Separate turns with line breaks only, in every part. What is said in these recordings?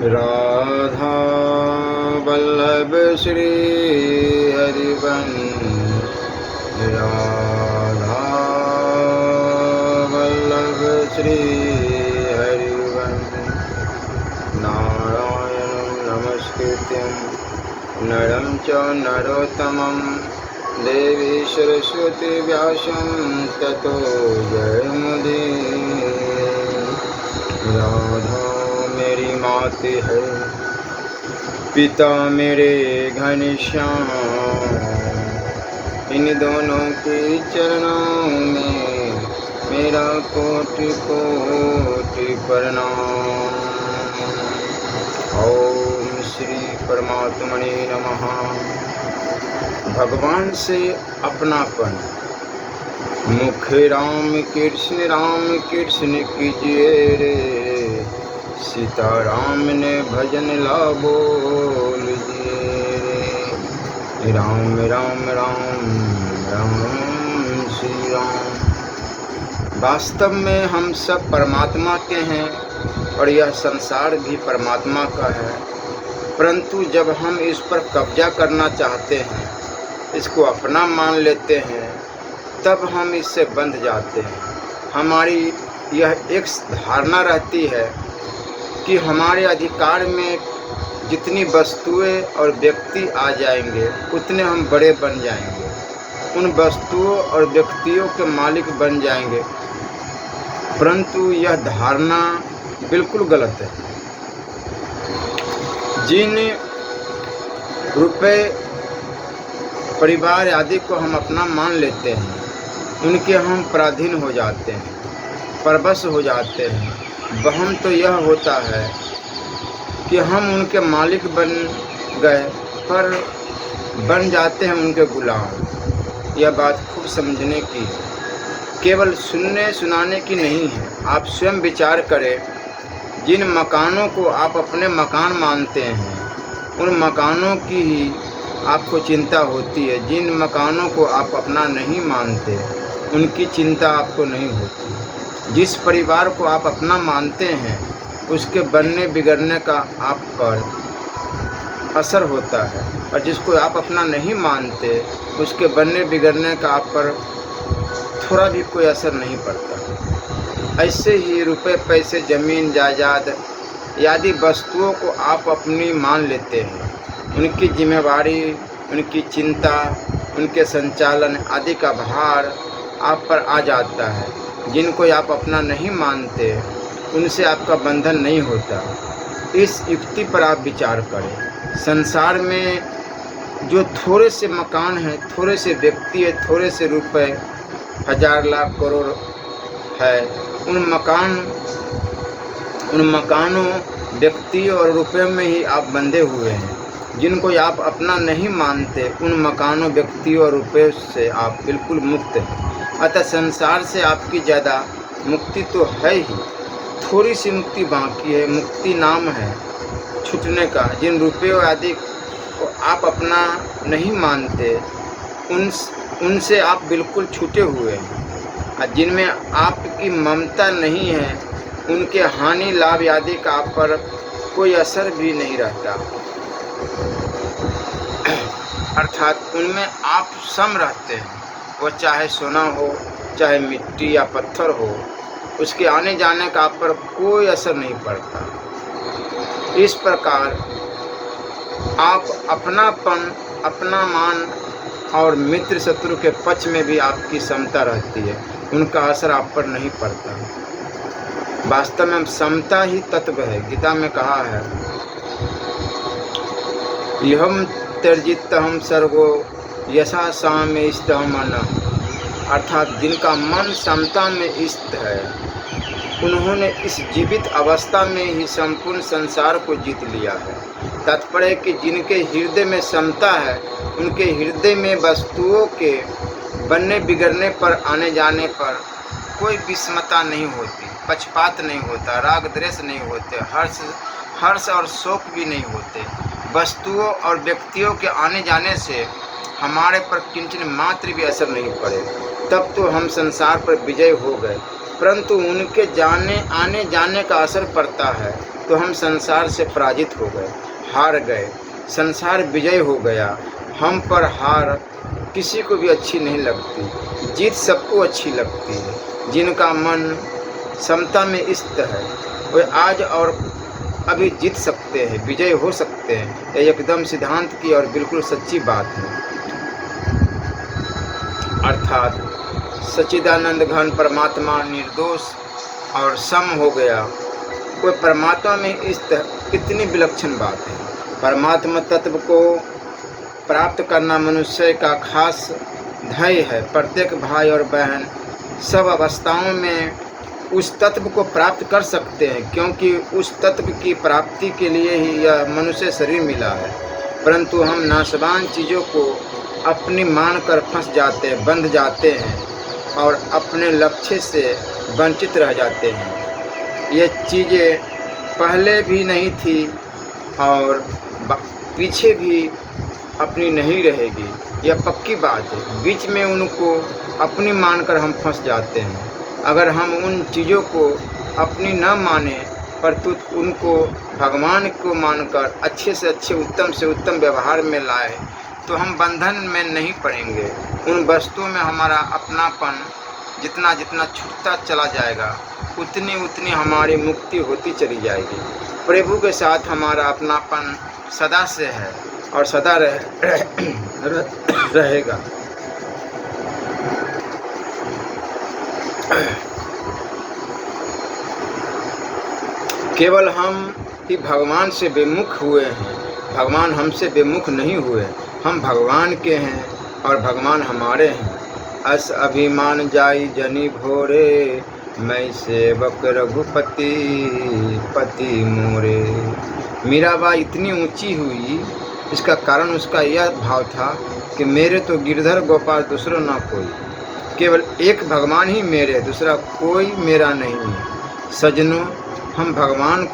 राधा वल्लभ श्री हरिवंश। राधा वल्लभ श्री हरिवंश। नारायणं नमस्कृत्यं नरं च नरोत्तमं देवी सरस्वती व्यासं ततो जयमुदीरये। राधा मेरी मात है, पिता मेरे घनश्याम, इन दोनों के चरणों में मेरा कोटि कोटि प्रणाम। ओम श्री परमात्मने नमः। भगवान से अपनापन। मुख राम कृष्ण कीजिए रे, सीताराम ने भजन ला बोल दिए रे। राम राम राम राम श्री राम। वास्तव में हम सब परमात्मा के हैं और यह संसार भी परमात्मा का है, परंतु जब हम इस पर कब्जा करना चाहते हैं, इसको अपना मान लेते हैं, तब हम इससे बंध जाते हैं। हमारी यह एक धारणा रहती है कि हमारे अधिकार में जितनी वस्तुएं और व्यक्ति आ जाएंगे उतने हम बड़े बन जाएंगे, उन वस्तुओं और व्यक्तियों के मालिक बन जाएंगे, परंतु यह धारणा बिल्कुल गलत है। जिन रुपए परिवार आदि को हम अपना मान लेते हैं, उनके हम पराधीन हो जाते हैं, परवश हो जाते हैं। वहम तो यह होता है कि हम उनके मालिक बन गए, पर बन जाते हैं उनके गुलाम। यह बात खूब समझने की है, केवल सुनने सुनाने की नहीं है। आप स्वयं विचार करें, जिन मकानों को आप अपने मकान मानते हैं, उन मकानों की ही आपको चिंता होती है। जिन मकानों को आप अपना नहीं मानते, उनकी चिंता आपको नहीं होती। जिस परिवार को आप अपना मानते हैं, उसके बनने बिगड़ने का आप पर असर होता है, और जिसको आप अपना नहीं मानते, उसके बनने बिगड़ने का आप पर थोड़ा भी कोई असर नहीं पड़ता। ऐसे ही रुपए पैसे ज़मीन जायदाद आदि वस्तुओं को आप अपनी मान लेते हैं। उनकी जिम्मेवारी, उनकी चिंता, उनके संचालन आदि का भार आप पर आ जाता है। जिनको आप अपना नहीं मानते, उनसे आपका बंधन नहीं होता। इस युक्ति पर आप विचार करें। संसार में जो थोड़े से मकान हैं, थोड़े से व्यक्ति है, थोड़े से रुपए, हजार लाख करोड़ है, उन मकानों व्यक्ति और रुपयों में ही आप बंधे हुए हैं। जिनको आप अपना नहीं मानते, उन मकानों व्यक्तियों और रुपये से आप बिल्कुल मुक्त हैं। अतः संसार से आपकी ज़्यादा मुक्ति तो है ही, थोड़ी सी मुक्ति बाकी है। मुक्ति नाम है छूटने का। जिन रुपयों आदि को आप अपना नहीं मानते, उनसे आप बिल्कुल छूटे हुए हैं। और जिनमें आपकी ममता नहीं है, उनके हानि लाभ आदि का आप पर कोई असर भी नहीं रहता, अर्थात उनमें आप सम रहते हैं। वो चाहे सोना हो, चाहे मिट्टी या पत्थर हो, उसके आने जाने का आप पर कोई असर नहीं पड़ता। इस प्रकार आप अपनापन, अपना मान और मित्र शत्रु के पक्ष में भी आपकी समता रहती है, उनका असर आप पर नहीं पड़ता। वास्तव में समता ही तत्व है। गीता में कहा है, यहम त्यजितहम सर्वो यशा साम्य स्थितः मनः, अर्थात जिनका मन समता में स्थित है, उन्होंने इस जीवित अवस्था में ही संपूर्ण संसार को जीत लिया है। तात्पर्य है कि जिनके हृदय में समता है, उनके हृदय में वस्तुओं के बनने बिगड़ने पर, आने जाने पर कोई विषमता नहीं होती, पक्षपात नहीं होता, राग द्वेष नहीं होते, हर्ष और शोक भी नहीं होते। वस्तुओं और व्यक्तियों के आने जाने से हमारे पर किंचन मात्र भी असर नहीं पड़े, तब तो हम संसार पर विजय हो गए। परंतु उनके आने जाने का असर पड़ता है तो हम संसार से पराजित हो गए, हार गए, संसार विजय हो गया। हम पर हार किसी को भी अच्छी नहीं लगती, जीत सबको अच्छी लगती है। जिनका मन समता में स्थित है वे आज और अभी जीत सकते हैं, विजय हो सकते हैं। यह एकदम सिद्धांत की और बिल्कुल सच्ची बात है। अर्थात सच्चिदानंद घन परमात्मा निर्दोष और सम हो गया। कोई परमात्मा में स्थित, कितनी विलक्षण बात है। परमात्मा तत्व को प्राप्त करना मनुष्य का खास ध्येय है। प्रत्येक भाई और बहन सब अवस्थाओं में उस तत्व को प्राप्त कर सकते हैं, क्योंकि उस तत्व की प्राप्ति के लिए ही यह मनुष्य शरीर मिला है। परंतु हम नाशवान चीज़ों को अपनी मानकर फंस जाते हैं, बंध जाते हैं और अपने लक्ष्य से वंचित रह जाते हैं। ये चीज़ें पहले भी नहीं थी और पीछे भी अपनी नहीं रहेगी, यह पक्की बात है। बीच में उनको अपनी मानकर हम फंस जाते हैं। अगर हम उन चीज़ों को अपनी न माने परतुत उनको भगवान को मानकर अच्छे से उत्तम व्यवहार में लाए तो हम बंधन में नहीं पड़ेंगे। उन वस्तुओं में हमारा अपनापन जितना जितना छूटता चला जाएगा उतनी उतनी हमारी मुक्ति होती चली जाएगी। प्रभु के साथ हमारा अपनापन सदा से है और सदा रहेगा। केवल हम ही भगवान से विमुख हुए हैं, भगवान हमसे विमुख नहीं हुए। हम भगवान के हैं और भगवान हमारे हैं। अस अभिमान जाई जनी भोरे, मैं सेवक रघुपति पति मोरे। मीराबाई इतनी ऊंची हुई, इसका कारण उसका यह भाव था कि मेरे तो गिरधर गोपाल दूसरा ना कोई, केवल एक भगवान ही मेरे, दूसरा कोई मेरा नहीं है। सजनों, हम भगवान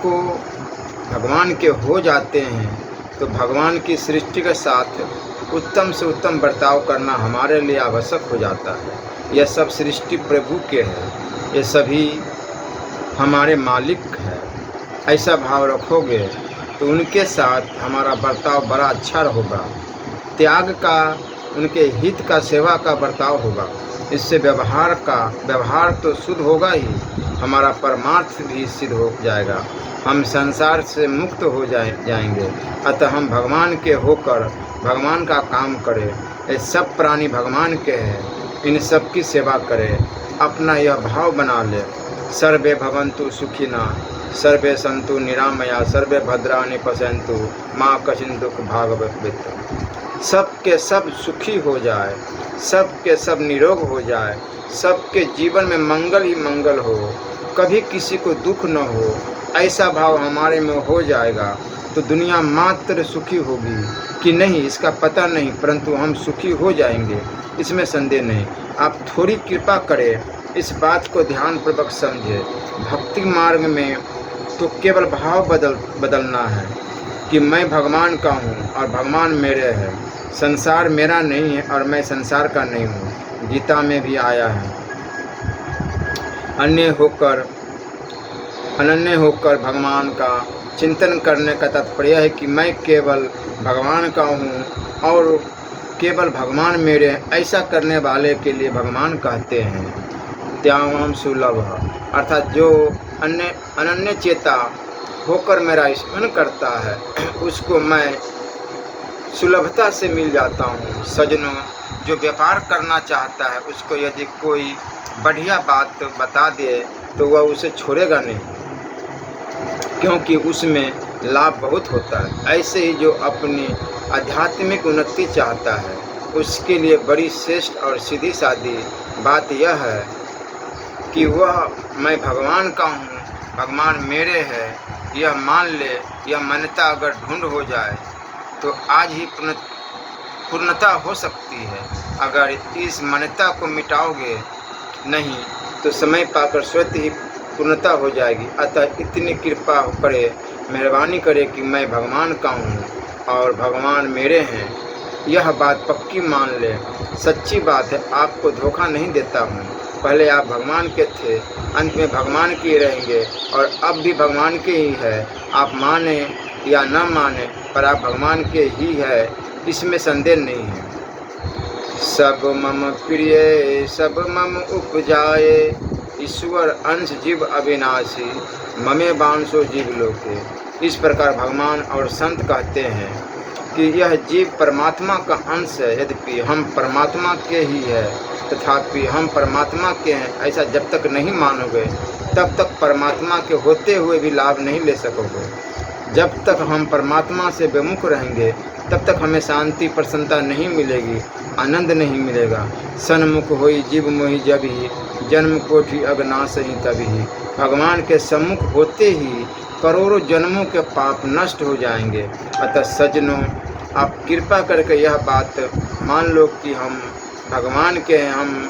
के हो जाते हैं तो भगवान की सृष्टि के साथ उत्तम से उत्तम बर्ताव करना हमारे लिए आवश्यक हो जाता है। यह सब सृष्टि प्रभु के है, ये सभी हमारे मालिक है। ऐसा भाव रखोगे तो उनके साथ हमारा बर्ताव बड़ा अच्छा होगा। त्याग का, उनके हित का, सेवा का बर्ताव होगा। इससे व्यवहार तो शुद्ध होगा ही, हमारा परमार्थ भी सिद्ध हो जाएगा। हम संसार से मुक्त हो जाएंगे। अतः हम भगवान के होकर भगवान का काम करें। ये सब प्राणी भगवान के हैं, इन सब की सेवा करें। अपना यह भाव बना ले। सर्वे भवन्तु सुखिनः, सर्वे सन्तु निरामया, सर्वे भद्राणि पश्यन्तु माँ कश्चित् दुःख भाग् भवेत्। सब के सब सुखी हो जाए, सब के सब निरोग हो जाए, सबके जीवन में मंगल ही मंगल हो, कभी किसी को दुख न हो। ऐसा भाव हमारे में हो जाएगा तो दुनिया मात्र सुखी होगी कि नहीं इसका पता नहीं, परंतु हम सुखी हो जाएंगे, इसमें संदेह नहीं। आप थोड़ी कृपा करें, इस बात को ध्यानपूर्वक समझें। भक्ति मार्ग में तो केवल भाव बदलना है कि मैं भगवान का हूँ और भगवान मेरे है। संसार मेरा नहीं है और मैं संसार का नहीं हूँ। गीता में भी आया है, अनन्य होकर भगवान का चिंतन करने का तात्पर्य है कि मैं केवल भगवान का हूँ और केवल भगवान मेरे। ऐसा करने वाले के लिए भगवान कहते हैं त्यागम सुलभ, अर्थात जो अनन्य चेता होकर मेरा स्मरण करता है उसको मैं सुलभता से मिल जाता हूँ। सजनों, जो व्यापार करना चाहता है उसको यदि कोई बढ़िया बात बता दे तो वह उसे छोड़ेगा नहीं, क्योंकि उसमें लाभ बहुत होता है। ऐसे ही जो अपनी आध्यात्मिक उन्नति चाहता है उसके लिए बड़ी श्रेष्ठ और सीधी सादी बात यह है कि वह मैं भगवान का हूँ, भगवान मेरे है, यह मान ले। यह मान्यता अगर ढूंढ हो जाए तो आज ही पूर्णता हो सकती है। अगर इस मान्यता को मिटाओगे नहीं तो समय पाकर स्वतः ही पूर्णता हो जाएगी। अतः इतनी कृपा करे, मेहरबानी करे कि मैं भगवान का हूँ और भगवान मेरे हैं। यह बात पक्की मान ले, सच्ची बात है, आपको धोखा नहीं देता हूँ। पहले आप भगवान के थे, अंत में भगवान के ही रहेंगे और अब भी भगवान के ही है। आप माने या न माने पर आप भगवान के ही है, इसमें संदेह नहीं है। सब मम प्रिय सब मम उपजाए, ईश्वर अंश जीव अविनाशी, ममे बांसो जीव लोके। इस प्रकार भगवान और संत कहते हैं कि यह जीव परमात्मा का अंश है। यद्यपि हम परमात्मा के ही है, तथापि हम परमात्मा के हैं ऐसा जब तक नहीं मानोगे तब तक परमात्मा के होते हुए भी लाभ नहीं ले सकोगे। जब तक हम परमात्मा से विमुख रहेंगे तब तक हमें शांति प्रसन्नता नहीं मिलेगी, आनंद नहीं मिलेगा। सन्मुख होई जीव मोहि जब ही, जन्म कोटि अगनाश ही तभी। भगवान के सम्मुख होते ही करोड़ों जन्मों के पाप नष्ट हो जाएंगे। अतः सज्जनों, आप कृपा करके यह बात मान लो कि हम भगवान के हैं, हम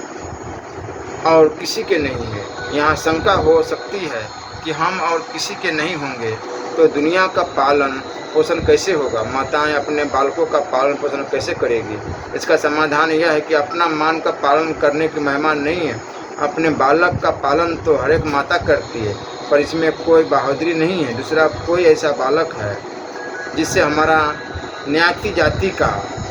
और किसी के नहीं हैं। यहाँ शंका हो सकती है कि हम और किसी के नहीं होंगे तो दुनिया का पालन पोषण कैसे होगा, माताएं अपने बालकों का पालन पोषण कैसे करेगी। इसका समाधान यह है कि अपना मान का पालन करने की महिमा नहीं है। अपने बालक का पालन तो हर एक माता करती है, पर इसमें कोई बहादुरी नहीं है। दूसरा कोई ऐसा बालक है जिससे हमारा न्याति जाति का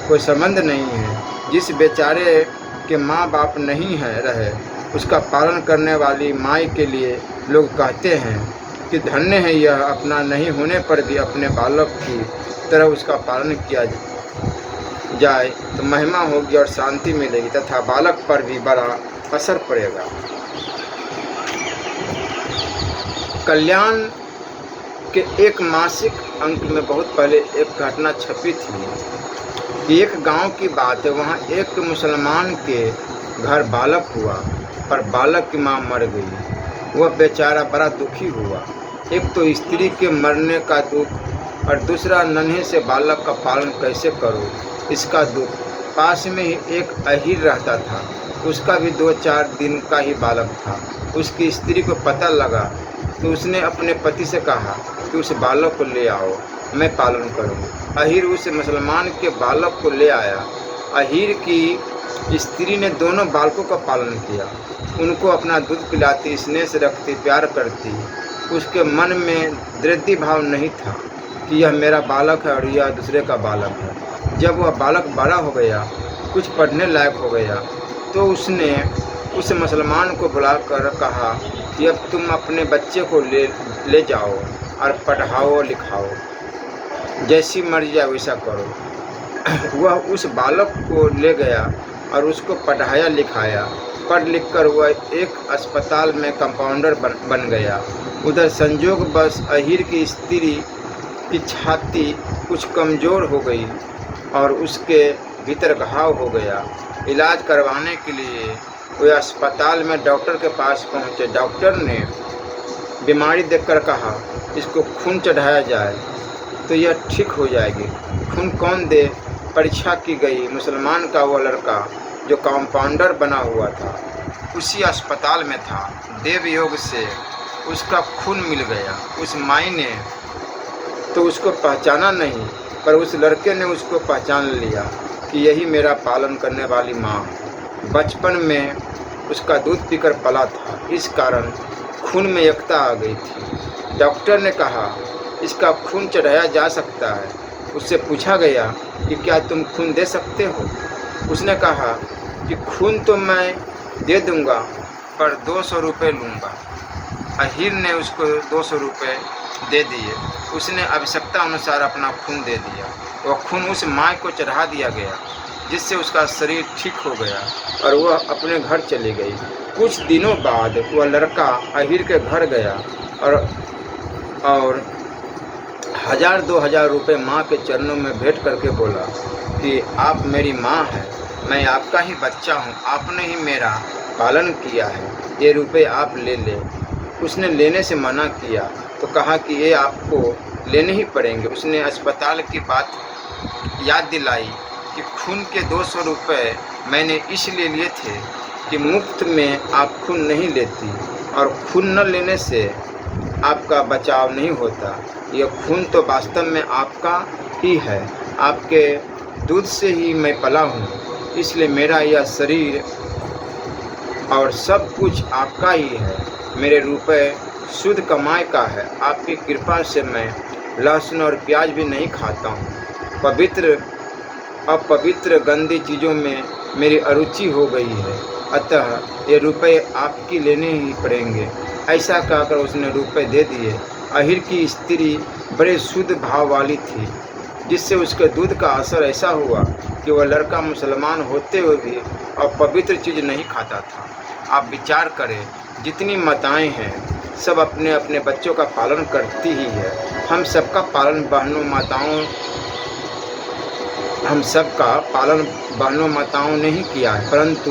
कोई संबंध नहीं है, जिस बेचारे के माँ बाप नहीं है रहे, उसका पालन करने वाली माई के लिए लोग कहते हैं कि धन्य है यह, अपना नहीं होने पर भी अपने बालक की तरह उसका पालन किया जाए तो महिमा होगी और शांति मिलेगी तथा बालक पर भी बड़ा असर पड़ेगा। कल्याण के एक मासिक अंक में बहुत पहले एक घटना छपी थी। एक गांव की बात है। वहाँ एक मुसलमान के घर बालक हुआ, पर बालक की माँ मर गई। वह बेचारा बड़ा दुखी हुआ। एक तो स्त्री के मरने का दुख और दूसरा नन्हे से बालक का पालन कैसे करो, इसका दुख। पास में ही एक अहीर रहता था, उसका भी 2-4 दिन का ही बालक था। उसकी स्त्री को पता लगा तो उसने अपने पति से कहा कि उस बालक को ले आओ, मैं पालन करूँगा। अहीर उस मुसलमान के बालक को ले आया। अहीर की स्त्री ने दोनों बालकों का पालन किया, उनको अपना दूध पिलाती, स्नेह से रखती, प्यार करती। उसके मन में दृढ़ भाव नहीं था कि यह मेरा बालक है और यह दूसरे का बालक है। जब वह बालक बड़ा हो गया, कुछ पढ़ने लायक हो गया, तो उसने उस मुसलमान को बुलाकर कहा कि अब तुम अपने बच्चे को ले जाओ और पढ़ाओ लिखाओ, जैसी मर्जी जाए वैसा करो। वह उस बालक को ले गया और उसको पढ़ाया लिखाया। पढ़ लिख कर वह एक अस्पताल में कंपाउंडर बन गया। उधर संजोग बस अहीर की स्त्री की छाती कुछ कमज़ोर हो गई और उसके भीतर घाव हो गया। इलाज करवाने के लिए वह अस्पताल में डॉक्टर के पास पहुंचे। डॉक्टर ने बीमारी देखकर कहा इसको खून चढ़ाया जाए तो यह ठीक हो जाएगी। खून कौन दे? परीक्षा की गई। मुसलमान का वह लड़का जो कंपाउंडर बना हुआ था उसी अस्पताल में था। देव योग से उसका खून मिल गया। उस माई ने तो उसको पहचाना नहीं, पर उस लड़के ने उसको पहचान लिया कि यही मेरा पालन करने वाली माँ। बचपन में उसका दूध पीकर पला था, इस कारण खून में एकता आ गई थी। डॉक्टर ने कहा इसका खून चढ़ाया जा सकता है। उससे पूछा गया कि क्या तुम खून दे सकते हो? उसने कहा कि खून तो मैं दे दूंगा, पर 200 रुपये लूँगा। अहीर ने उसको 200 रुपये दे दिए। उसने आवश्यकता अनुसार अपना खून दे दिया। वह खून उस माँ को चढ़ा दिया गया, जिससे उसका शरीर ठीक हो गया और वह अपने घर चली गई। कुछ दिनों बाद वह लड़का अहीर के घर गया और 1000-2000 रुपये माँ के चरणों में भेंट करके बोला कि आप मेरी माँ हैं, मैं आपका ही बच्चा हूँ, आपने ही मेरा पालन किया है, ये रुपये आप ले लें। उसने लेने से मना किया तो कहा कि ये आपको लेने ही पड़ेंगे। उसने अस्पताल की बात याद दिलाई कि खून के 200 रुपये मैंने इसलिए लिए थे कि मुफ्त में आप खून नहीं लेती और खून न लेने से आपका बचाव नहीं होता। यह खून तो वास्तव में आपका ही है, आपके दूध से ही मैं पला हूँ, इसलिए मेरा यह शरीर और सब कुछ आपका ही है। मेरे रुपए शुद्ध कमाई का है। आपकी कृपा से मैं लहसुन और प्याज भी नहीं खाता हूँ। पवित्र अपवित्र गंदी चीज़ों में मेरी अरुचि हो गई है, अतः ये रुपए आपकी लेने ही पड़ेंगे। ऐसा कहकर उसने रुपए दे दिए। अहीर की स्त्री बड़े शुद्ध भाव वाली थी, जिससे उसके दूध का असर ऐसा हुआ कि वह लड़का मुसलमान होते हुए भी अपवित्र चीज़ नहीं खाता था। आप विचार करें, जितनी माताएं हैं सब अपने अपने बच्चों का पालन करती ही है। हम सबका पालन बहनों माताओं ने ही किया है, परंतु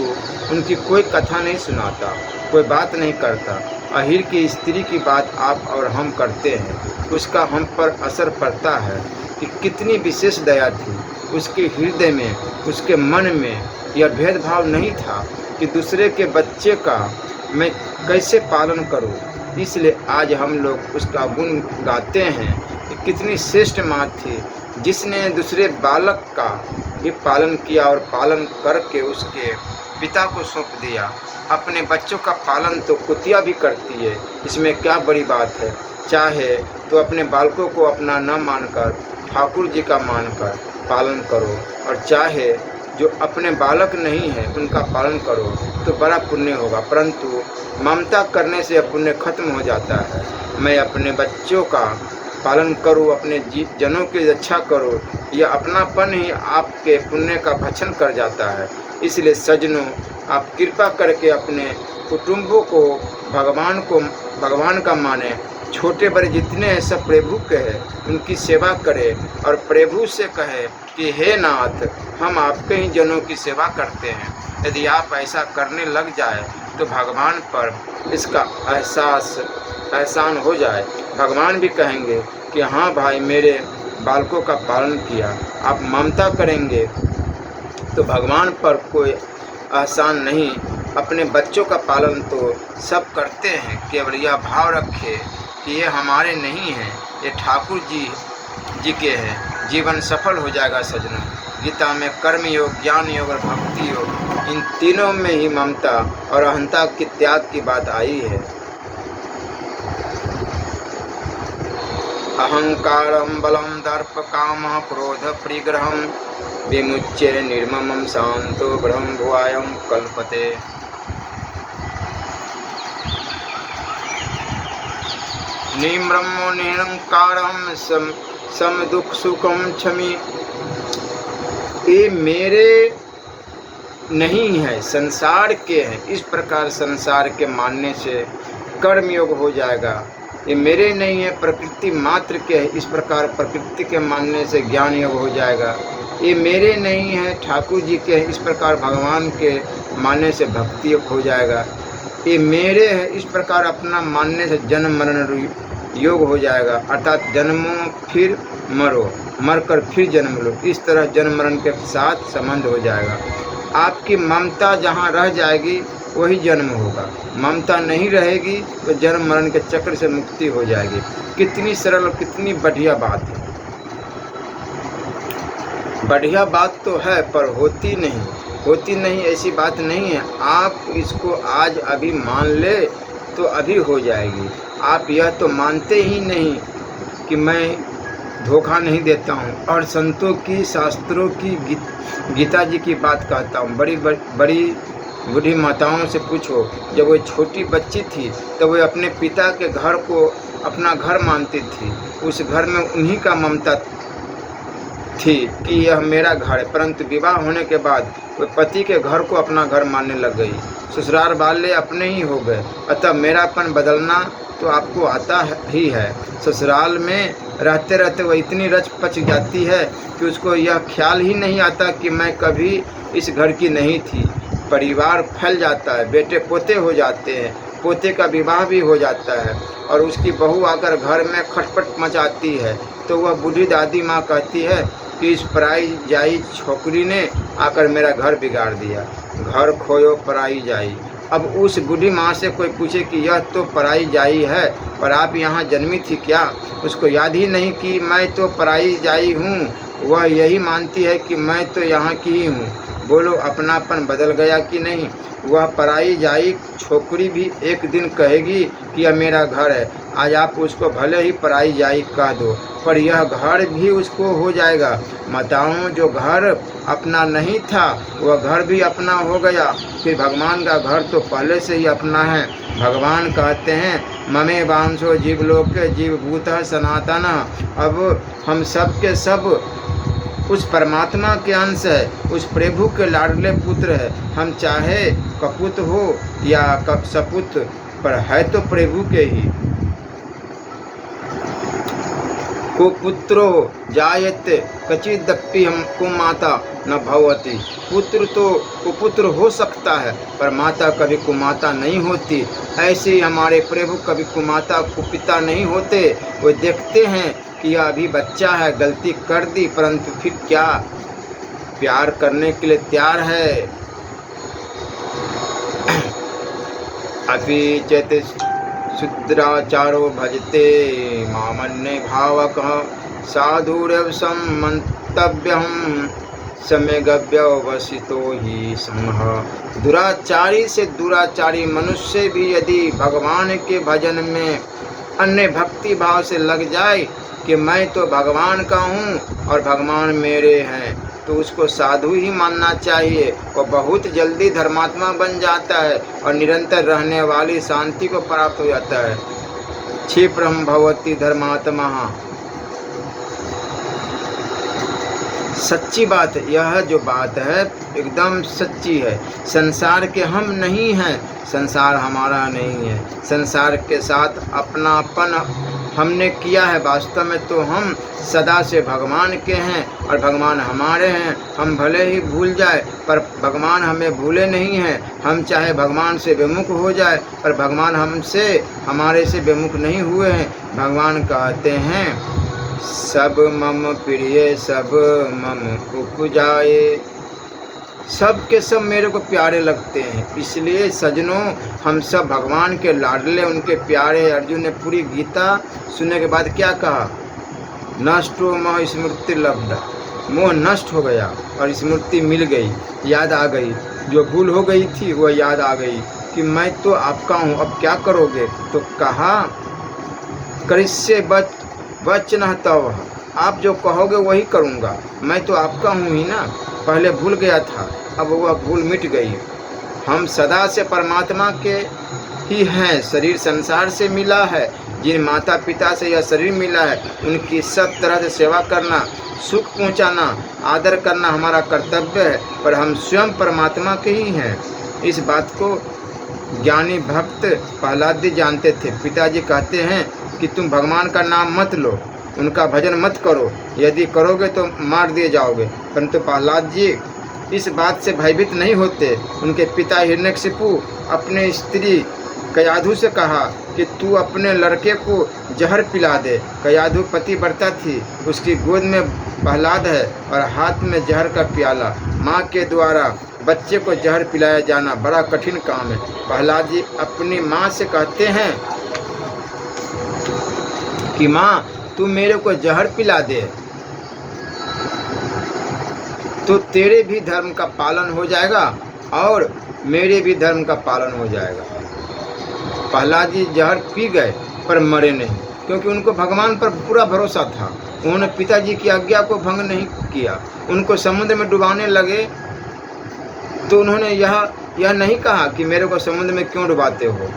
उनकी कोई कथा नहीं सुनाता, कोई बात नहीं करता। अहीर की स्त्री की बात आप और हम करते हैं, उसका हम पर असर पड़ता है कि कितनी विशेष दया थी। उसके हृदय में, उसके मन में यह भेदभाव नहीं था कि दूसरे के बच्चे का मैं कैसे पालन करूं। इसलिए आज हम लोग उसका गुण गाते हैं कि कितनी श्रेष्ठ माँ थी, जिसने दूसरे बालक का भी पालन किया और पालन करके उसके पिता को सौंप दिया। अपने बच्चों का पालन तो कुतिया भी करती है, इसमें क्या बड़ी बात है। चाहे तो अपने बालकों को अपना न मानकर ठाकुर जी का मानकर पालन करो, और चाहे जो अपने बालक नहीं है उनका पालन करो तो बड़ा पुण्य होगा। परंतु ममता करने से पुण्य खत्म हो जाता है। मैं अपने बच्चों का पालन करूं, अपने जनों की रक्षा करो, यह अपनापन ही आपके पुण्य का भक्षण कर जाता है। इसलिए सज्जनों, आप कृपा करके अपने कुटुंबों को भगवान का माने। छोटे बड़े जितने हैं सब प्रभु के हैं, उनकी सेवा करें और प्रभु से कहे कि हे नाथ, हम आपके ही जनों की सेवा करते हैं। यदि आप ऐसा करने लग जाए तो भगवान पर इसका एहसान हो जाए। भगवान भी कहेंगे कि हाँ भाई, मेरे बालकों का पालन किया। आप ममता करेंगे तो भगवान पर कोई एहसान नहीं। अपने बच्चों का पालन तो सब करते हैं, केवल यह भाव रखे कि ये हमारे नहीं हैं, ये ठाकुर जी के हैं। जीवन सफल हो जाएगा सज्जनों। गीता में कर्म योग, ज्ञान योग और भक्ति योग, इन तीनों में ही ममता और अहंता की त्याग की बात आई है। अहंकारं बलं दर्प कामः क्रोध परिग्रहं विमुच्य निर्ममं शांतो ब्रह्म भुवायं कल्पते। निम्रमो निरंकारं सम दुख सुखम क्षमी। ये मेरे नहीं है, संसार के हैं। इस प्रकार संसार के मानने से कर्म योग हो जाएगा। ये मेरे नहीं है, प्रकृति मात्र के है। इस प्रकार प्रकृति के मानने से ज्ञान योग हो जाएगा। ये मेरे नहीं है, ठाकुर जी के हैं। इस प्रकार भगवान के मानने से भक्ति योग हो जाएगा। ये मेरे है, इस प्रकार अपना मानने से जन्म मरण योग हो जाएगा। अर्थात जन्मो फिर मरो, मरकर फिर जन्म लो। इस तरह जन्म मरण के साथ संबंध हो जाएगा। आपकी ममता जहाँ रह जाएगी वही जन्म होगा। ममता नहीं रहेगी तो जन्म मरण के चक्र से मुक्ति हो जाएगी। कितनी सरल और कितनी बढ़िया बात है। बढ़िया बात तो है पर होती नहीं, ऐसी बात नहीं है। आप इसको आज अभी मान ले तो अभी हो जाएगी। आप यह तो मानते ही नहीं कि मैं धोखा नहीं देता हूँ और संतों की, शास्त्रों की, गीता जी की बात कहता हूँ। बड़ी बूढ़ी माताओं से पूछो, जब वो छोटी बच्ची थी तो वो अपने पिता के घर को अपना घर मानती थी। उस घर में उन्हीं का ममता थी कि यह मेरा घर है, परंतु विवाह होने के बाद वो पति के घर को अपना घर मानने लग गई। ससुराल वाले अपने ही हो गए। अतः मेरापन बदलना तो आपको आता ही है। ससुराल में रहते रहते वह इतनी रच पच जाती है कि उसको यह ख्याल ही नहीं आता कि मैं कभी इस घर की नहीं थी। परिवार फैल जाता है, बेटे पोते हो जाते हैं, पोते का विवाह भी हो जाता है और उसकी बहू आकर घर में खटपट मचाती है तो वह बूढ़ी दादी माँ कहती है कि इस पराई जाई छोकरी ने आकर मेरा घर बिगाड़ दिया। घर खोयो पराई जाई। अब उस बूढ़ी माँ से कोई पूछे कि यह तो पराई जाई है पर आप यहाँ जन्मी थी क्या? उसको याद ही नहीं कि मैं तो पराई जाई हूँ, वह यही मानती है कि मैं तो यहाँ की ही हूँ। बोलो अपनापन बदल गया कि नहीं? वह पराई जाई छोकरी भी एक दिन कहेगी कि यह मेरा घर है। आज आप उसको भले ही पराई जाई कह दो, पर यह घर भी उसको हो जाएगा। माताओं, जो घर अपना नहीं था वह घर भी अपना हो गया। फिर भगवान का घर तो पहले से ही अपना है। भगवान कहते हैं, ममे वांसो जीवलोके जीवभूतः सनातन। अब हम सब के सब उस परमात्मा के अंश है, उस प्रभु के लाडले पुत्र है। हम चाहे कपुत हो या सपुत, पर है तो प्रभु के ही। कुपुत्रो जायते कचिदपि हम कुमाता न भवति। पुत्र तो कुपुत्र हो सकता है, पर माता कभी कुमाता नहीं होती। ऐसे ही हमारे प्रभु कभी कुमाता कुपिता नहीं होते। वो देखते हैं कि यह अभी बच्चा है, गलती कर दी, परंतु फिर क्या, प्यार करने के लिए तैयार है। अपि चेत शुद्राचारो भजते मामन्य भावकः साधुरेव सम्मन्तव्यं सम्यग्व्यवसितो हि समः। दुराचारी से दुराचारी मनुष्य भी यदि भगवान के भजन में अन्य भक्ति भाव से लग जाए कि मैं तो भगवान का हूँ और भगवान मेरे हैं, तो उसको साधु ही मानना चाहिए। वह बहुत जल्दी धर्मात्मा बन जाता है और निरंतर रहने वाली शांति को प्राप्त हो जाता है। क्षिप्रम भवति धर्मात्मा। सच्ची बात, यह जो बात है एकदम सच्ची है। संसार के हम नहीं हैं, संसार हमारा नहीं है। संसार के साथ अपनापन हमने किया है, वास्तव में तो हम सदा से भगवान के हैं और भगवान हमारे हैं। हम भले ही भूल जाए, पर भगवान हमें भूले नहीं हैं। हम चाहे भगवान से विमुख हो जाए, पर भगवान हमसे हमारे से विमुख नहीं हुए हैं। भगवान कहते हैं, सब मम प्रिय सब मम उपजाए। सब के सब मेरे को प्यारे लगते हैं, इसलिए सजनों हम सब भगवान के लाडले, उनके प्यारे। अर्जुन ने पूरी गीता सुनने के बाद क्या कहा? नष्टो मोह स्मृति लब्धा। मोह नष्ट हो गया और स्मृति मिल गई, याद आ गई। जो भूल हो गई थी वह याद आ गई कि मैं तो आपका हूँ, अब क्या करोगे? तो कहा, करिष्ये वचनः तव। आप जो कहोगे वही करूँगा, मैं तो आपका हूँ ही ना। पहले भूल गया था, अब वह भूल मिट गई। हम सदा से परमात्मा के ही हैं। शरीर संसार से मिला है। जिन माता पिता से यह शरीर मिला है, उनकी सब तरह से सेवा करना, सुख पहुंचाना, आदर करना हमारा कर्तव्य है, पर हम स्वयं परमात्मा के ही हैं। इस बात को ज्ञानी भक्त प्रहलाद जी जानते थे। पिताजी कहते हैं कि तुम भगवान का नाम मत लो, उनका भजन मत करो, यदि करोगे तो मार दिए जाओगे। परंतु प्रहलाद जी इस बात से भयभीत नहीं होते। उनके पिता हिरण्यकशिपु अपने स्त्री कयाधु से कहा कि तू अपने लड़के को जहर पिला दे। कयाधु पतिव्रता थी, उसकी गोद में प्रहलाद है और हाथ में जहर का प्याला। माँ के द्वारा बच्चे को जहर पिलाया जाना बड़ा कठिन काम है। प्रहलाद जी अपनी माँ से कहते हैं कि माँ तू मेरे को जहर पिला दे, तो तेरे भी धर्म का पालन हो जाएगा और मेरे भी धर्म का पालन हो जाएगा। प्रहलाद जी जहर पी गए पर मरे नहीं, क्योंकि उनको भगवान पर पूरा भरोसा था। उन्होंने पिताजी की आज्ञा को भंग नहीं किया। उनको समुद्र में डुबाने लगे तो उन्होंने यह नहीं कहा कि मेरे को समुद्र में क्यों डुबाते हो।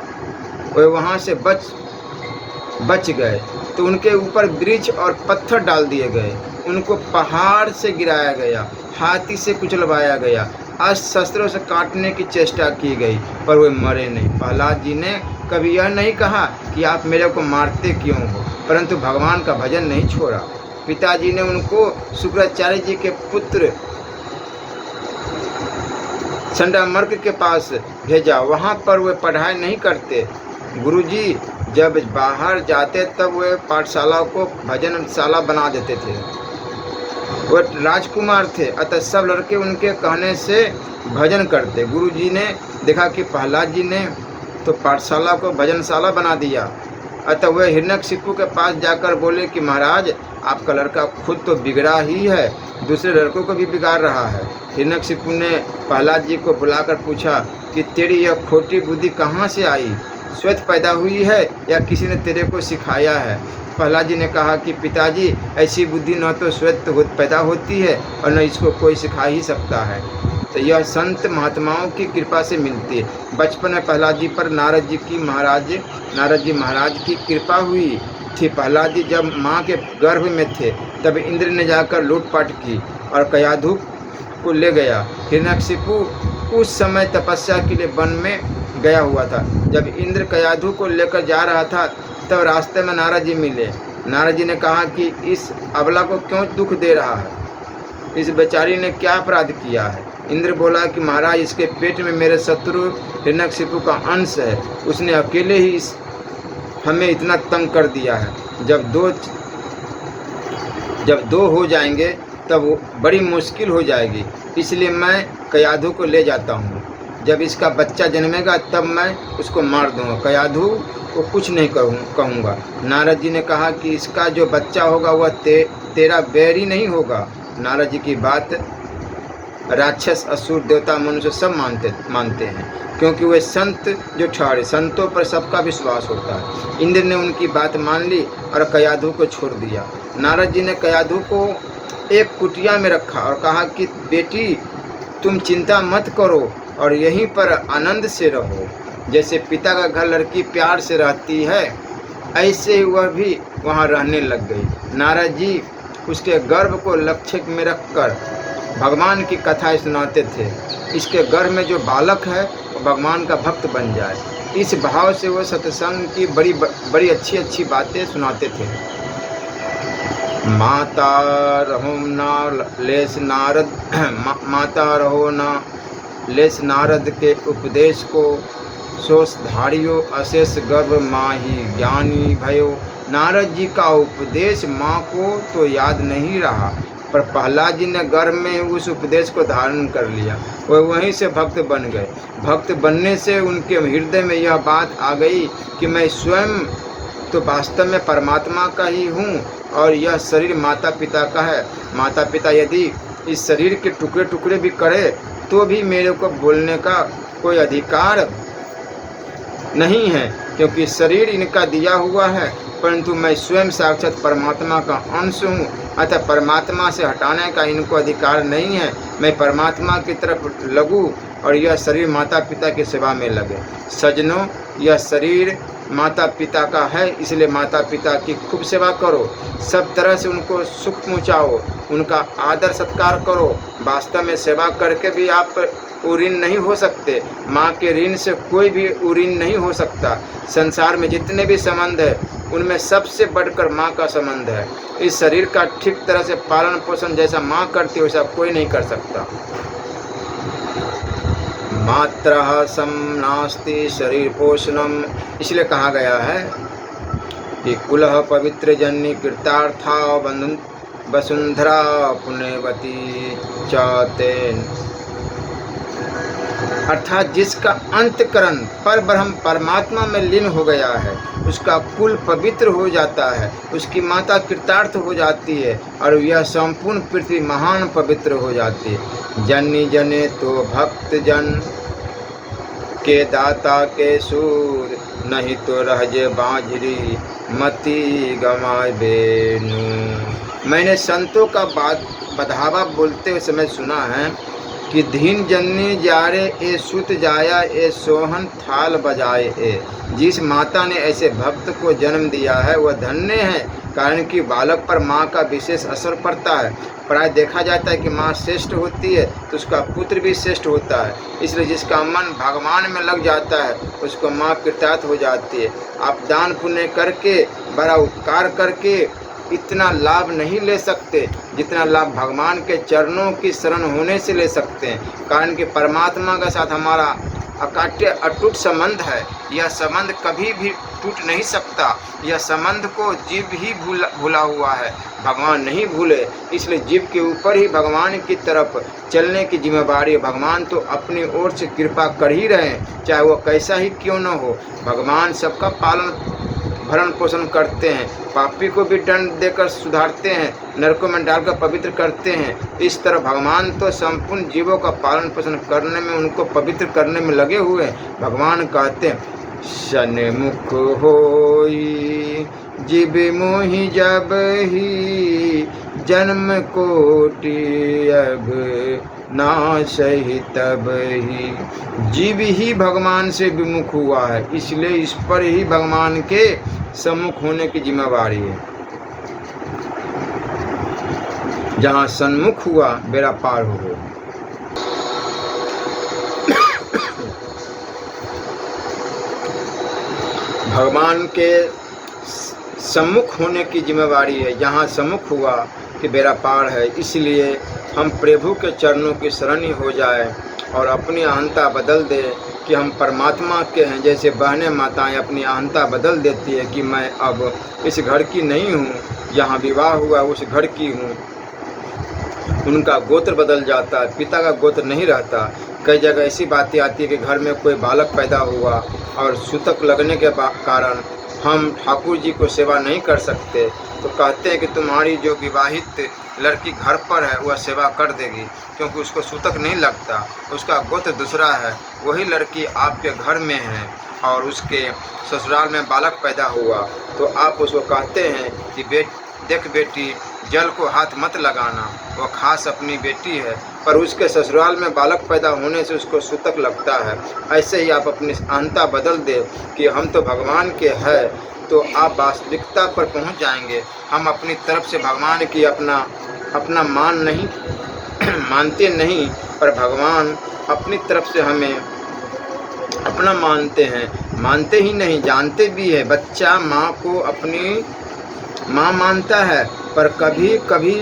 वे वहाँ से बच गए तो उनके ऊपर वृक्ष और पत्थर डाल दिए गए। उनको पहाड़ से गिराया गया, हाथी से कुचलवाया गया, अस्त्र शस्त्रों से काटने की चेष्टा की गई, पर वे मरे नहीं। प्रहलाद जी ने कभी यह नहीं कहा कि आप मेरे को मारते क्यों हो, परंतु भगवान का भजन नहीं छोड़ा। पिताजी ने उनको शुक्राचार्य जी के पुत्र चंडामर्क के पास भेजा। वहाँ पर वे पढ़ाई नहीं करते। गुरुजी जब बाहर जाते तब वे पाठशाला को भजनशाला बना देते थे। वो राजकुमार थे, अतः सब लड़के उनके कहने से भजन करते। गुरुजी ने देखा कि प्रहलाद जी ने तो पाठशाला को भजनशाला बना दिया अतः वह हिरण्यकशिपु के पास जाकर बोले कि महाराज, आपका लड़का खुद तो बिगड़ा ही है, दूसरे लड़कों को भी बिगाड़ रहा है। हिरण्यकशिपु ने प्रहलाद जी को बुलाकर पूछा कि तेरी यह खोटी बुद्धि कहाँ से आई? स्वतः पैदा हुई है या किसी ने तेरे को सिखाया है? प्रहलाद जी ने कहा कि पिताजी, ऐसी बुद्धि न तो स्वतः पैदा होती है और न इसको कोई सिखा ही सकता है। तो यह संत महात्माओं की कृपा से मिलती है। बचपन में प्रहलाद जी पर नारद जी महाराज की कृपा हुई थी। प्रहलाद जी जब माँ के गर्भ में थे तब इंद्र ने जाकर लूटपाट की और कयाधु को ले गया। हिरण्यकशिपु उस समय तपस्या के लिए वन में गया हुआ था। जब इंद्र कयाधु को लेकर जा रहा था तब रास्ते में नारद जी मिले। नारद जी ने कहा कि इस अबला को क्यों दुख दे रहा है? इस बेचारी ने क्या अपराध किया है? इंद्र बोला कि महाराज, इसके पेट में मेरे शत्रु हिरण्यकशिपु का अंश है। उसने अकेले ही हमें इतना तंग कर दिया है। जब दो हो जाएंगे तब बड़ी मुश्किल हो जाएगी, इसलिए मैं कयाधु को ले जाता हूँ। जब इसका बच्चा जन्मेगा तब मैं उसको मार दूंगा, कयाधु को कुछ नहीं कहूँगा। नारद जी ने कहा कि इसका जो बच्चा होगा वह तेरा बैरी नहीं होगा। नारद जी की बात राक्षस, असुर, देवता, मनुष्य सब मानते हैं, क्योंकि वे संत जो ठहरे, संतों पर सबका विश्वास होता है। इंद्र ने उनकी बात मान ली और कयाधु को छोड़ दिया। नारद जी ने कयाधु को एक कुटिया में रखा और कहा कि बेटी, तुम चिंता मत करो और यहीं पर आनंद से रहो। जैसे पिता का घर लड़की प्यार से रहती है, ऐसे ही वह भी वहाँ रहने लग गई। नारद जी उसके गर्भ को लक्ष्य में रखकर भगवान की कथा सुनाते थे। इसके गर्भ में जो बालक है वो भगवान का भक्त बन जाए, इस भाव से वो सत्संग की बड़ी अच्छी बातें सुनाते थे। माता रहो न लेस नारद के उपदेश को, सोसधारियो अशेष गर्भ माही ज्ञानी भयो। नारद जी का उपदेश माँ को तो याद नहीं रहा, पर प्रहलाद जी ने गर्भ में उस उपदेश को धारण कर लिया। वह वहीं से भक्त बन गए। भक्त बनने से उनके हृदय में यह बात आ गई कि मैं स्वयं तो वास्तव में परमात्मा का ही हूँ और यह शरीर माता पिता का है। माता पिता यदि इस शरीर के टुकड़े टुकड़े भी करे तो भी मेरे को बोलने का कोई अधिकार नहीं है, क्योंकि शरीर इनका दिया हुआ है, परंतु मैं स्वयं साक्षात परमात्मा का अंश हूँ। अतः परमात्मा से हटाने का इनको अधिकार नहीं है। मैं परमात्मा की तरफ लगूँ और यह शरीर माता पिता की सेवा में लगे। सज्जनों, यह शरीर माता पिता का है, इसलिए माता पिता की खूब सेवा करो, सब तरह से उनको सुख पहुँचाओ, उनका आदर सत्कार करो। वास्तव में सेवा करके भी आप ऋण नहीं हो सकते। माँ के ऋण से कोई भी ऋण नहीं हो सकता। संसार में जितने भी संबंध है उनमें सबसे बढ़कर माँ का संबंध है। इस शरीर का ठीक तरह से पालन पोषण जैसा माँ करती है वैसा कोई नहीं कर सकता। मात्रः सम नास्ति शरीर पोषणम, इसलिए कहा गया है कि कुलः पवित्र जननी कृतार्था वसुंधरा पुण्यवती चातेन, अर्थात जिसका अंतकरण पर ब्रह्म परमात्मा में लीन हो गया है उसका कुल पवित्र हो जाता है, उसकी माता कृतार्थ हो जाती है और यह संपूर्ण पृथ्वी महान पवित्र हो जाती है। जन्नी जने तो भक्त जन के दाता के सूर, नहीं तो रहजे बांझरी मती गमाए बेनू। मैंने संतों का बढ़ावा बोलते हुए समय सुना है कि धीन जन्नी जारे ए सुत जाया ए सोहन थाल बजाए ए। जिस माता ने ऐसे भक्त को जन्म दिया है वह धन्य है, कारण कि बालक पर माँ का विशेष असर पड़ता है। प्राय देखा जाता है कि माँ श्रेष्ठ होती है तो उसका पुत्र भी श्रेष्ठ होता है। इसलिए जिसका मन भगवान में लग जाता है उसको माँ कृतार्थ हो जाती है। आप दान पुण्य करके, बड़ा उपकार करके इतना लाभ नहीं ले सकते जितना लाभ भगवान के चरणों की शरण होने से ले सकते हैं, कारण कि परमात्मा के साथ हमारा अकाट्य अटूट संबंध है। यह संबंध कभी भी टूट नहीं सकता। यह संबंध को जीव ही भूला हुआ है, भगवान नहीं भूले। इसलिए जीव के ऊपर ही भगवान की तरफ चलने की जिम्मेदारी है। भगवान तो अपनी ओर से कृपा कर ही रहे हैं, चाहे वो कैसा ही क्यों न हो। भगवान सबका पालन भरण पोषण करते हैं, पापी को भी दंड देकर सुधारते हैं, नरकों में डालकर पवित्र करते हैं। इस तरह भगवान तो संपूर्ण जीवों का पालन पोषण करने में, उनको पवित्र करने में लगे हुए हैं। भगवान कहते हैं, सन्मुख होई जीव मोहि जब ही, जन्म कोटि अब नासहि तब ही। जीव ही भगवान से विमुख हुआ है, इसलिए इस पर ही भगवान के सम्मुख होने की जिम्मेवारी है। जहाँ सन्मुख हुआ बेड़ा पार हो गया। भगवान के सम्मुख होने की जिम्मेवारी है। जहाँ सम्मुख हुआ कि बेड़ा पार है, इसलिए हम प्रभु के चरणों की शरण हो जाए और अपनी अहंता बदल दे कि हम परमात्मा के हैं। जैसे बहनें माताएं अपनी अहंता बदल देती है कि मैं अब इस घर की नहीं हूँ, जहाँ विवाह हुआ उस घर की हूँ। उनका गोत्र बदल जाता है, पिता का गोत्र नहीं रहता। कई जगह ऐसी बातें आती है कि घर में कोई बालक पैदा हुआ और सूतक लगने के कारण हम ठाकुर जी को सेवा नहीं कर सकते, तो कहते हैं कि तुम्हारी जो विवाहित लड़की घर पर है वह सेवा कर देगी, क्योंकि उसको सूतक नहीं लगता, उसका गोत्र दूसरा है। वही लड़की आपके घर में है और उसके ससुराल में बालक पैदा हुआ, तो आप उसको कहते हैं कि देख बेटी, जल को हाथ मत लगाना, वह खास अपनी बेटी है, पर उसके ससुराल में बालक पैदा होने से उसको सूतक लगता है। ऐसे ही आप अपनी अहंता बदल दे कि हम तो भगवान के हैं, तो आप वास्तविकता पर पहुंच जाएंगे। हम अपनी तरफ से भगवान की अपना मान नहीं मानते नहीं, पर भगवान अपनी तरफ से हमें अपना मानते हैं। मानते ही नहीं, जानते भी है। बच्चा माँ को अपनी माँ मानता है, पर कभी कभी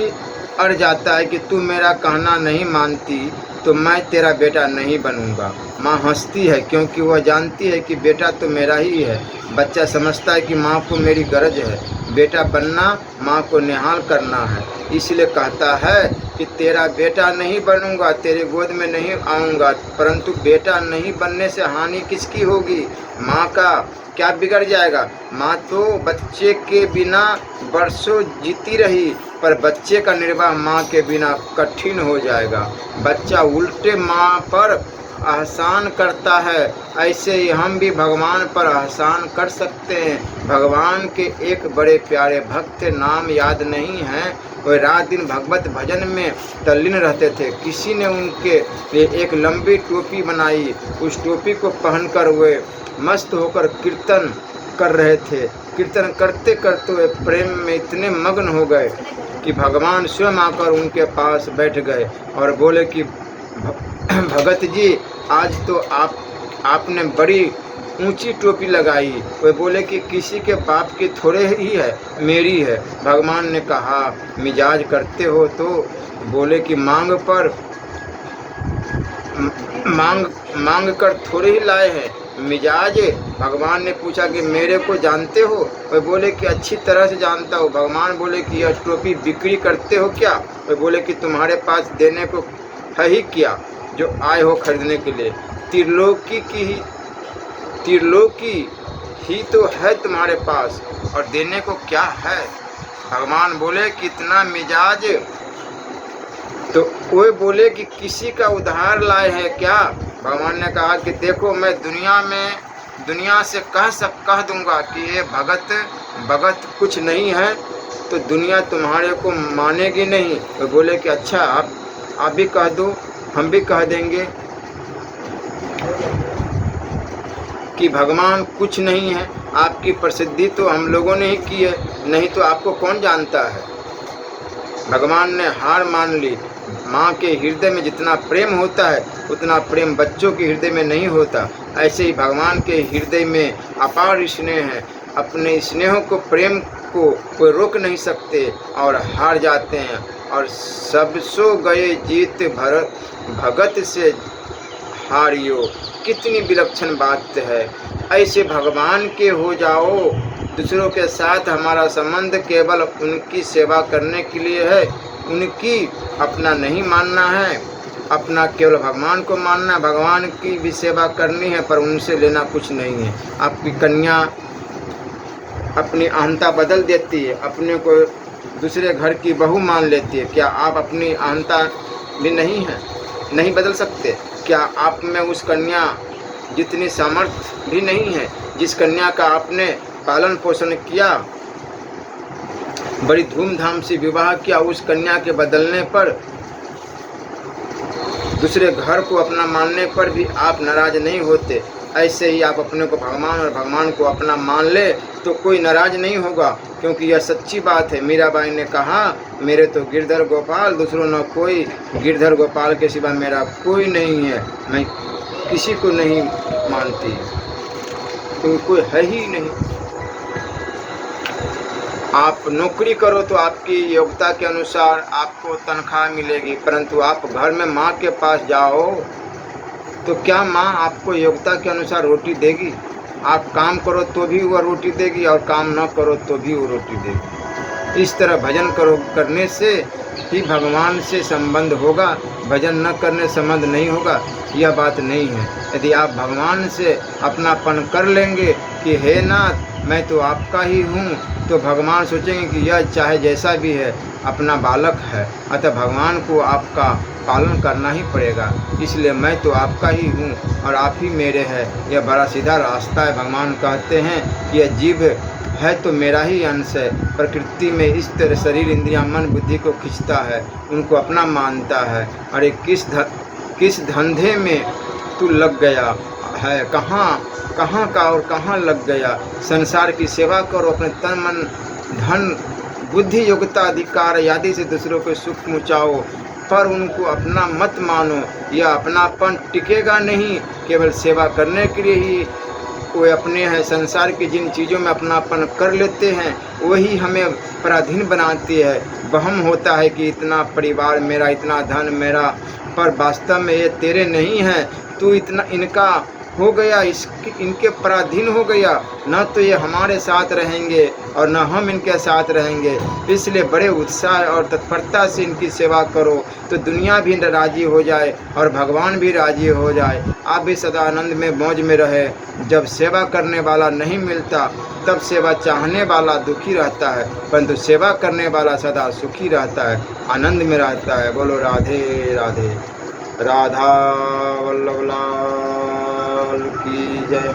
अड़ जाता है कि तू मेरा कहना नहीं मानती तो मैं तेरा बेटा नहीं बनूंगा। माँ हंसती है, क्योंकि वह जानती है कि बेटा तो मेरा ही है। बच्चा समझता है कि माँ को मेरी गरज है, बेटा बनना माँ को निहाल करना है, इसलिए कहता है कि तेरा बेटा नहीं बनूंगा, तेरे गोद में नहीं आऊँगा। परंतु बेटा नहीं बनने से हानि किसकी होगी? माँ का क्या बिगड़ जाएगा? माँ तो बच्चे के बिना बरसों जीती रही, पर बच्चे का निर्वाह माँ के बिना कठिन हो जाएगा। बच्चा उल्टे माँ पर एहसान करता है, ऐसे ही हम भी भगवान पर एहसान कर सकते हैं। भगवान के एक बड़े प्यारे भक्त, नाम याद नहीं है, वे रात दिन भगवत भजन में तल्लीन रहते थे। किसी ने उनके लिए एक लंबी टोपी बनाई, उस टोपी को पहनकर वे मस्त होकर कीर्तन कर रहे थे। कीर्तन करते करते वे प्रेम में इतने मग्न हो गए कि भगवान स्वयं आकर उनके पास बैठ गए और बोले कि भगत जी, आज तो आपने बड़ी ऊंची टोपी लगाई। वे बोले कि किसी के बाप की थोड़े ही है, मेरी है। भगवान ने कहा, मिजाज करते हो? तो बोले कि मांग कर थोड़े ही लाए हैं, मिजाज। भगवान ने पूछा कि मेरे को जानते हो? वे बोले कि अच्छी तरह से जानता हो। भगवान बोले कि यह टोपी बिक्री करते हो क्या? वे बोले कि तुम्हारे पास देने को है ही क्या जो आए हो खरीदने के लिए? त्रिलोकी ही तो है तुम्हारे पास, और देने को क्या है? भगवान बोले कि इतना मिजाज। तो वे बोले कि किसी का उधार लाए हैं क्या? भगवान ने कहा कि देखो, मैं दुनिया से कह दूंगा कि ये भगत कुछ नहीं है, तो दुनिया तुम्हारे को मानेगी नहीं। तो बोले कि अच्छा, आप भी कह दो, हम भी कह देंगे कि भगवान कुछ नहीं है। आपकी प्रसिद्धि तो हम लोगों ने ही की है, नहीं तो आपको कौन जानता है। भगवान ने हार मान ली। माँ के हृदय में जितना प्रेम होता है उतना प्रेम बच्चों के हृदय में नहीं होता। ऐसे ही भगवान के हृदय में अपार स्नेह है। अपने स्नेह को, प्रेम को कोई रोक नहीं सकते और हार जाते हैं। और सब सो गए जीत भगत से हारियो, कितनी विलक्षण बात है। ऐसे भगवान के हो जाओ। दूसरों के साथ हमारा संबंध केवल उनकी सेवा करने के लिए है, उनकी अपना नहीं मानना है। अपना केवल भगवान को मानना, भगवान की भी सेवा करनी है, पर उनसे लेना कुछ नहीं है। आपकी कन्या अपनी अहंता बदल देती है, अपने को दूसरे घर की बहू मान लेती है। क्या आप अपनी अहंता भी नहीं बदल सकते? क्या आप में उस कन्या जितनी सामर्थ्य भी नहीं है जिस कन्या का आपने पालन पोषण किया, बड़ी धूमधाम से विवाह किया, उस कन्या के बदलने पर, दूसरे घर को अपना मानने पर भी आप नाराज नहीं होते? ऐसे ही आप अपने को भगवान और भगवान को अपना मान ले तो कोई नाराज नहीं होगा, क्योंकि यह सच्ची बात है। मीराबाई ने कहा, मेरे तो गिरधर गोपाल, दूसरों न कोई, गिरधर गोपाल के सिवा मेरा कोई नहीं है, मैं किसी को नहीं मानती, क्योंकि कोई है ही नहीं। आप नौकरी करो तो आपकी योग्यता के अनुसार आपको तनख्वाह मिलेगी, परंतु आप घर में माँ के पास जाओ तो क्या माँ आपको योग्यता के अनुसार रोटी देगी? आप काम करो तो भी वह रोटी देगी और काम न करो तो भी वो रोटी देगी। इस तरह भजन करने से ही भगवान से संबंध होगा, भजन न करने संबंध नहीं होगा, यह बात नहीं है। यदि आप भगवान से अपनापन कर लेंगे कि हे नाथ मैं तो आपका ही हूँ, तो भगवान सोचेंगे कि यह चाहे जैसा भी है अपना बालक है, अतः भगवान को आपका पालन करना ही पड़ेगा, इसलिए मैं तो आपका ही हूँ और आप ही मेरे हैं। यह बड़ा सीधा रास्ता है। भगवान कहते हैं कि यह जीव है तो मेरा ही अंश है, प्रकृति में इस तरह शरीर इंद्रियां मन बुद्धि को खींचता है, उनको अपना मानता है। अरे किस धंधे में तू लग गया है, कहाँ का और कहाँ लग गया? संसार की सेवा करो, अपने तन मन धन बुद्धि योग्यता अधिकार आदि से दूसरों को सुख पहुँचाओ, पर उनको अपना मत मानो। यह अपनापन टिकेगा नहीं, केवल सेवा करने के लिए ही कोई अपने हैं। संसार की जिन चीज़ों में अपनापन कर लेते हैं वही हमें पराधीन बनाती है। वहम होता है कि इतना परिवार मेरा, इतना धन मेरा, पर वास्तव में ये तेरे नहीं हैं। तू इतना इनका हो गया, इनके पराधीन हो गया, न तो ये हमारे साथ रहेंगे और न हम इनके साथ रहेंगे। इसलिए बड़े उत्साह और तत्परता से इनकी सेवा करो तो दुनिया भी राजी हो जाए और भगवान भी राजी हो जाए। आप भी सदा आनंद में मौज में रहे। जब सेवा करने वाला नहीं मिलता तब सेवा चाहने वाला दुखी रहता है, परंतु सेवा करने वाला सदा सुखी रहता है, आनंद में रहता है। बोलो राधे राधे। राधा वल्लभ लाल की जय।